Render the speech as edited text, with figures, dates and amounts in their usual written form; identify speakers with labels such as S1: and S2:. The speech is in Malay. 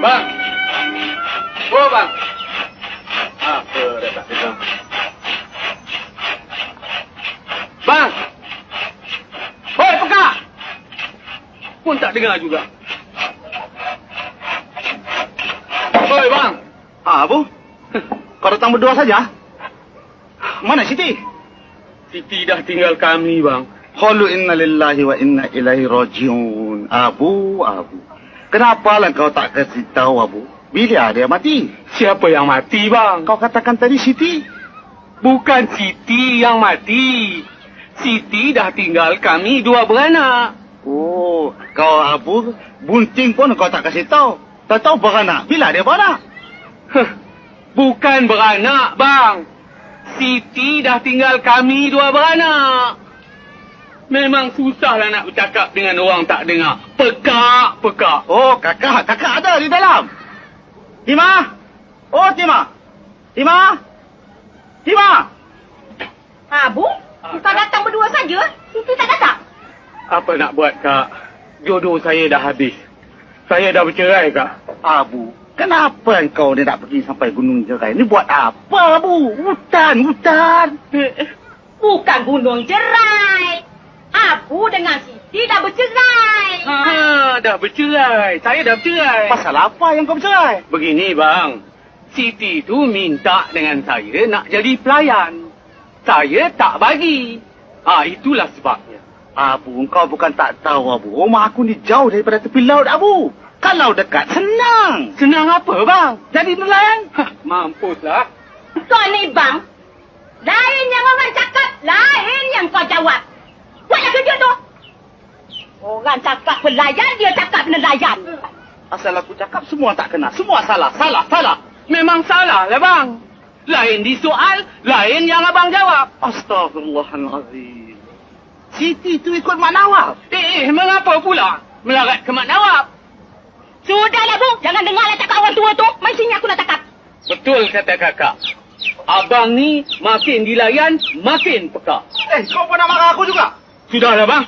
S1: Bang. Oh, bang. Apa dah tak dengar? Bang. Hoi, pekak. Pun tak dengar juga. Hoi, bang.
S2: Abu? Kau datang berdua saja? Mana Siti?
S1: Siti dah tinggal kami, bang.
S2: Qalu inna lillahi wa inna ilaihi raji'un. Abu. Kenapa lah kau tak kasih tahu, Abu? Bila dia mati?
S1: Siapa yang mati, bang?
S2: Kau katakan tadi Siti.
S1: Bukan Siti yang mati. Siti dah tinggal kami 2 beranak.
S2: Oh, kau Abu, bunting pun kau tak kasih tahu. Tak tahu beranak. Bila dia beranak?
S1: Bukan beranak, bang. Siti dah tinggal kami 2 beranak. Memang susahlah nak bercakap dengan orang tak dengar. Pekak.
S2: Oh, kakak ada di dalam. Timah? Oh, Timah.
S3: Abu, kau datang berdua saja? Siti tak datang?
S1: Apa nak buat, Kak? Jodoh saya dah habis. Saya dah bercerai, Kak.
S2: Abu, kenapa kau ni nak pergi sampai Gunung Jerai? Ni buat apa, Abu? Hutan.
S3: Bukan Gunung Jerai. Abu dengan Siti dah bercerai.
S1: Dah bercerai. Saya dah bercerai.
S2: Pasal apa yang kau bercerai?
S1: Begini, bang. Siti tu minta dengan saya nak jadi pelayan. Saya tak bagi. Itulah sebabnya.
S2: Abu, kau bukan tak tahu, Abu. Rumah aku ni jauh daripada tepi laut, Abu. Kalau dekat, senang.
S1: Senang apa, bang?
S2: Jadi nelayan.
S1: Mampuslah.
S3: Kau ni bang, lain yang orang cakap, lain yang kau jawab. Buatlah kerja tu. Orang cakap pelayan, dia cakap nelayan.
S2: Asal aku cakap, semua tak kena. Semua salah.
S1: Memang salah lah, bang. Lain disoal, lain yang abang jawab.
S2: Astaghfirullahalazim. Siti tu ikut Mak Nawab.
S1: Mengapa pula melarat ke Mak Nawab?
S3: Sudahlah, Bu. Jangan dengarlah cakap orang tua tu. Mai sini aku nak cakap.
S1: Betul kata kakak. Abang ni makin dilayan, makin peka.
S2: Kau pun nak marah aku juga?
S1: Sudahlah, bang.